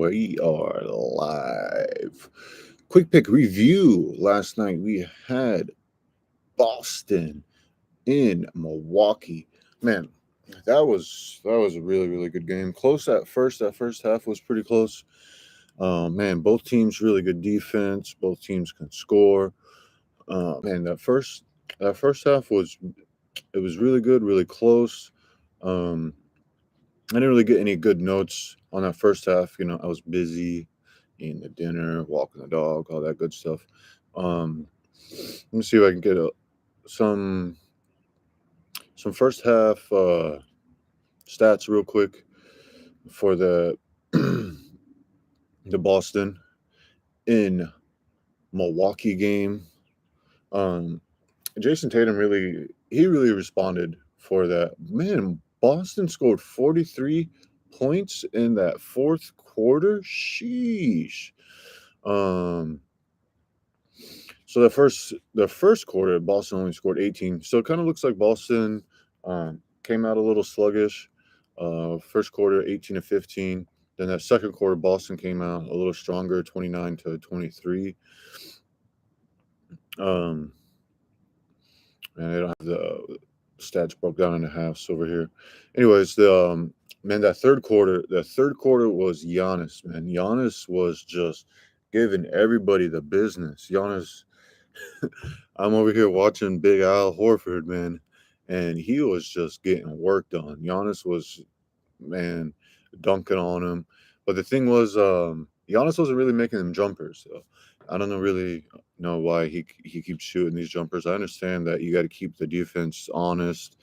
we are live. Quick pick review. Last night we had Boston in Milwaukee. Man, that was a really good game. Close at first. That first half was pretty close. Man, both teams really good defense. Both teams can score. Man, that first half was really good, really close. Um, I didn't really get any good notes on that first half. I was busy eating the dinner, walking the dog, all that good stuff. Um, let me see if I can get some some first half stats real quick for the the Boston in Milwaukee game. Um, Jason Tatum really responded for that. Man, Boston scored 43 points in that fourth quarter. Sheesh. Um, so the first quarter, Boston only scored 18. So it kind of looks like Boston came out a little sluggish. First quarter, 18 to 15. Then that second quarter, Boston came out a little stronger, 29 to 23. Um, and they don't have the stats broke down into halves over here. Anyways, the third quarter was Giannis. Man, Giannis was just giving everybody the business. Giannis, I'm over here watching Big Al Horford, man, and he was just getting work done. Giannis was, man, dunking on him. But the thing was, Giannis wasn't really making them jumpers. So I don't really know why he keeps shooting these jumpers. I understand that you got to keep the defense honest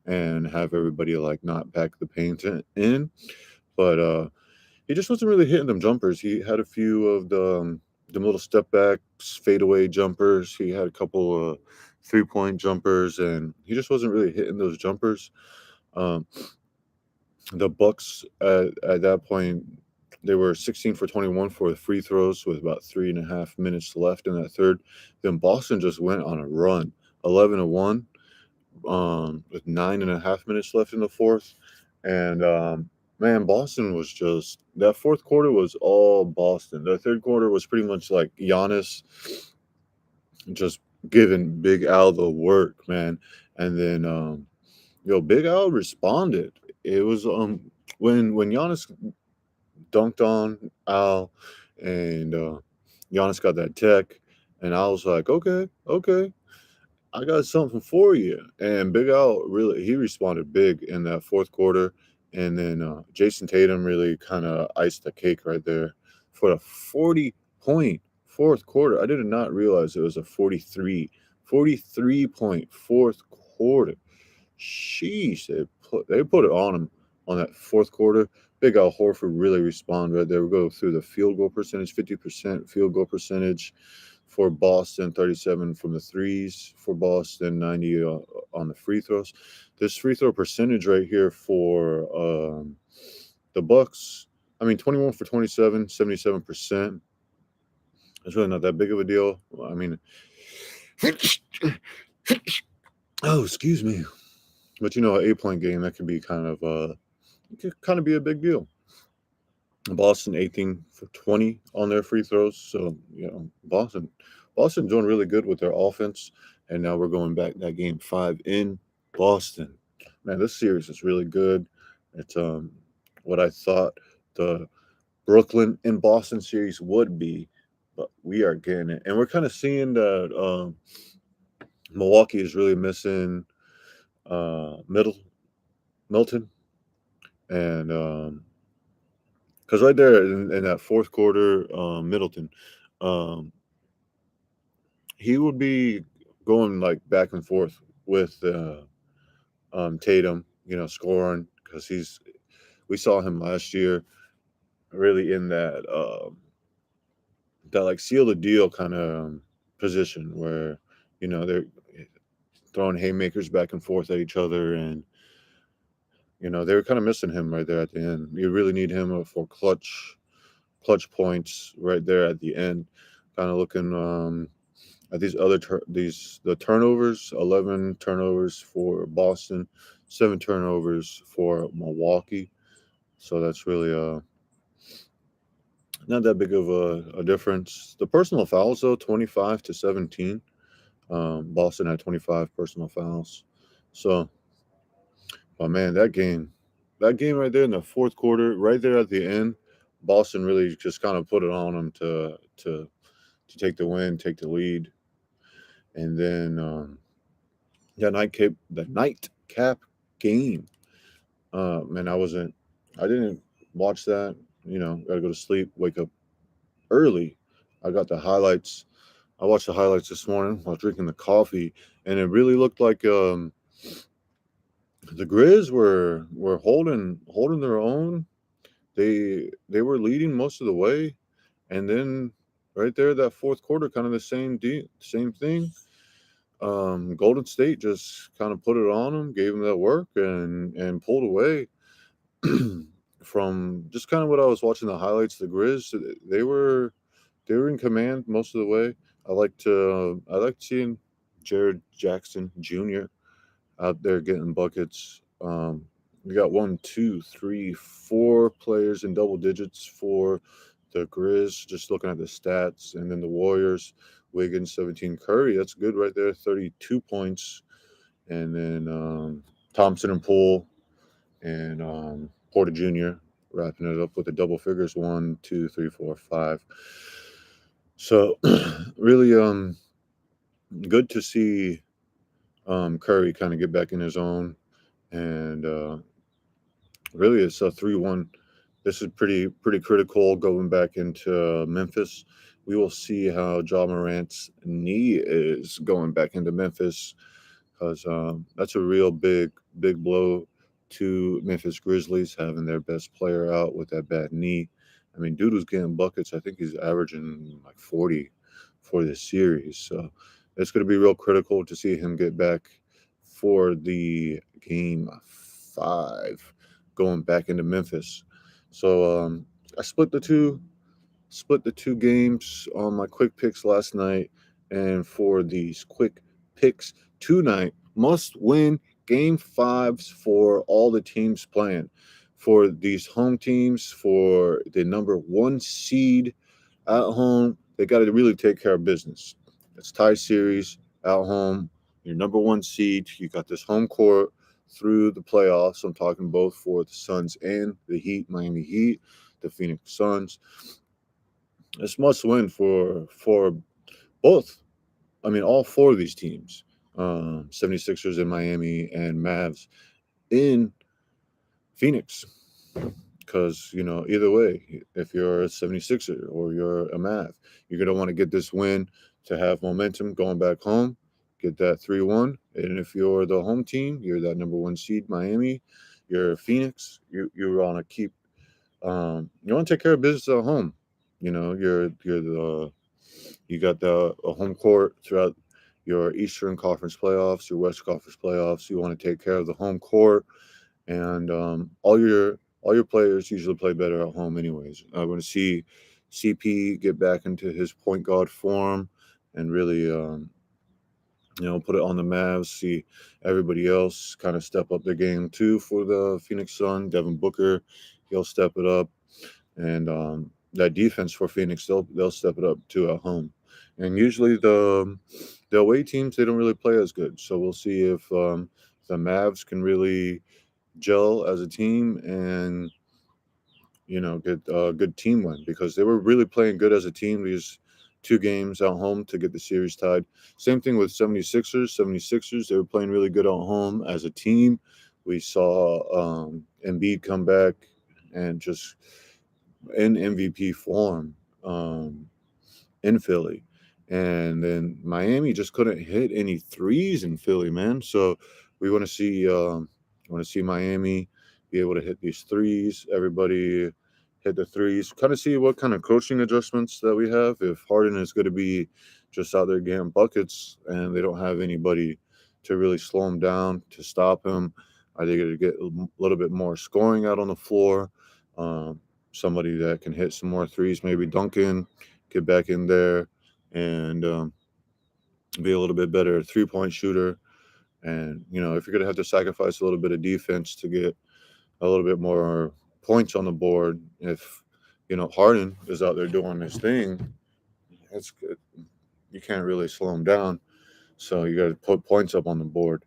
and have everybody like not pack the paint in, but he just wasn't really hitting them jumpers. He had a few of the little step backs, fadeaway jumpers. He had a couple of 3-point jumpers, and he just wasn't really hitting those jumpers. Um, the Bucks at that point, they were 16 for 21 for the free throws with about 3.5 minutes left in that third. Then Boston just went on a run, 11-1, with 9.5 minutes left in the fourth. And man, Boston was just that fourth quarter was all Boston. The third quarter was pretty much like Giannis just giving Big Al the work, man. And then Big Al responded. It was when Giannis dunked on Al and Giannis got that tech, and I was like, okay, I got something for you. And Big Al really he responded big in that fourth quarter, and then Jason Tatum really kind of iced the cake right there for a 40-point fourth quarter. I did not realize it was a 43-point fourth quarter. Sheesh, they put it on him on that fourth quarter. Big Al Horford really responded right there. We go through the field goal percentage, 50% field goal percentage for Boston, 37 from the threes for Boston, 90 on the free throws. This free throw percentage right here for the Bucks, 21 for 27, 77%. It's really not that big of a deal. I mean, oh, excuse me. But an 8-point game that could be be a big deal. Boston 18 for 20 on their free throws. So, Boston doing really good with their offense. And now we're going back that game 5 in Boston. Man, this series is really good. It's what I thought the Brooklyn and Boston series would be, but we are getting it. And we're kind of seeing that Milwaukee is really missing Milton. And because right there in that fourth quarter, Middleton, um, he would be going like back and forth with Tatum, scoring because we saw him last year really in that like seal the deal kind of position where they're throwing haymakers back and forth at each other, and they were kind of missing him right there at the end. You really need him for clutch points right there at the end. Kind of looking at the turnovers, 11 turnovers for Boston, 7 turnovers for Milwaukee. So that's really Not that big of a difference. The personal fouls though, 25-17. Boston had 25 personal fouls. So, oh man, that game right there in the fourth quarter, right there at the end, Boston really just kind of put it on them to take the win, take the lead, and then the nightcap game. Man, I didn't watch that. You know, got to go to sleep, wake up early. I got the highlights. I watched the highlights this morning while drinking the coffee, and it really looked like the Grizz were holding their own. They were leading most of the way, and then right there that fourth quarter, kind of the same thing. Golden State just kind of put it on them, gave them that work, and pulled away. From just kind of what I was watching the highlights, the Grizz they were in command most of the way. I liked seeing Jared Jackson Jr. out there getting buckets. We got one, two, three, four players in double digits for the Grizz. Just looking at the stats, and then the Warriors, Wiggins 17, Curry. That's good right there, 32 points, and then Thompson and Poole and Porter Jr. wrapping it up with the double figures, 1, 2, 3, 4, 5. So really good to see Curry kind of get back in his own, and really it's a 3-1. This is pretty critical going back into Memphis. We will see how Ja Morant's knee is going back into Memphis, because that's a real big blow to Memphis Grizzlies, having their best player out with that bad knee. I mean, dude was getting buckets. I think he's averaging like 40 for this series. So it's going to be real critical to see him get back for the game 5 going back into Memphis. So I split the two games on my quick picks last night, and for these quick picks tonight, must win game 5s for all the teams playing. For these home teams, for the number 1 seed at home, they got to really take care of business. It's tie series at home. Your number 1 seed. You got this home court through the playoffs. I'm talking both for the Suns and the Heat, Miami Heat, the Phoenix Suns. It's must win for both. I mean, all four of these teams, 76ers in Miami and Mavs in Phoenix. Because, you know, either way, if you're a 76er or you're a Mav, you're going to want to get this win to have momentum going back home, get that 3-1. And if you're the home team, you're that number 1 seed, Miami, you're Phoenix, you want to keep, you want to take care of business at home. You know, you got the a home court throughout your Eastern Conference playoffs, your West Conference playoffs. You want to take care of the home court, and all your players usually play better at home, anyways. I want to see CP get back into his point guard form and really, put it on the Mavs. See everybody else kind of step up their game too for the Phoenix Sun. Devin Booker, he'll step it up, and that defense for Phoenix, they'll step it up too at home. And usually the away teams, they don't really play as good. So we'll see if the Mavs can really gel as a team and get a good team win, because they were really playing good as a team these 2 games at home to get the series tied. Same thing with 76ers. 76ers, they were playing really good at home as a team. We saw Embiid come back and just in MVP form in Philly. And then Miami just couldn't hit any threes in Philly, man. So we want to see Miami be able to hit these threes. Everybody hit the threes. Kind of see what kind of coaching adjustments that we have. If Harden is going to be just out there getting buckets and they don't have anybody to really slow him down, to stop him, are they going to get a little bit more scoring out on the floor? Somebody that can hit some more threes, maybe Duncan, get back in there and be a little bit better 3-point shooter. And, if you're going to have to sacrifice a little bit of defense to get a little bit more points on the board, if, Harden is out there doing his thing. That's good. You can't really slow him down. So you got to put points up on the board.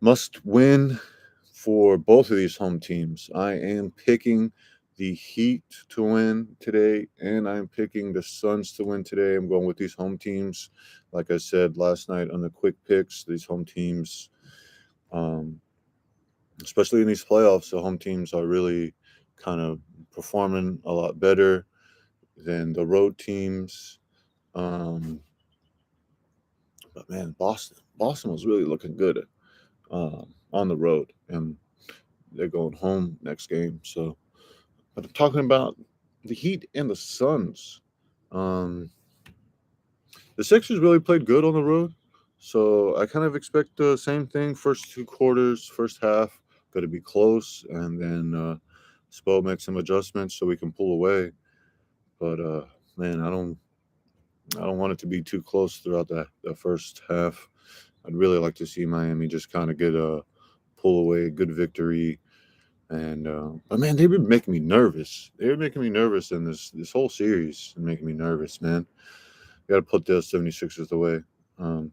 Must win for both of these home teams. I am picking the Heat to win today, and I'm picking the Suns to win today. I'm going with these home teams. Like I said last night on the quick picks, these home teams, um, especially in these playoffs, the home teams are really kind of performing a lot better than the road teams. Um, but man, Boston was really looking good on the road, and they're going home next game. So, but I'm talking about the Heat and the Suns. Um, the Sixers really played good on the road, so I kind of expect the same thing. First two quarters, first half, going to be close, and then Spo makes some adjustments so we can pull away. But man, I don't want it to be too close throughout the first half. I'd really like to see Miami just kind of get a pull away, good victory. And but man, they've been making me nervous. They're making me nervous in this whole series and making me nervous, man. Got to put the 76ers away. Um,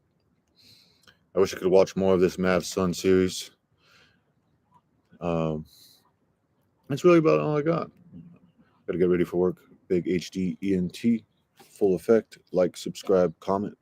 I wish I could watch more of this Mavs Sun series. Um, that's really about all I got. Got to get ready for work. Big HD ENT, full effect. Like, subscribe, comment.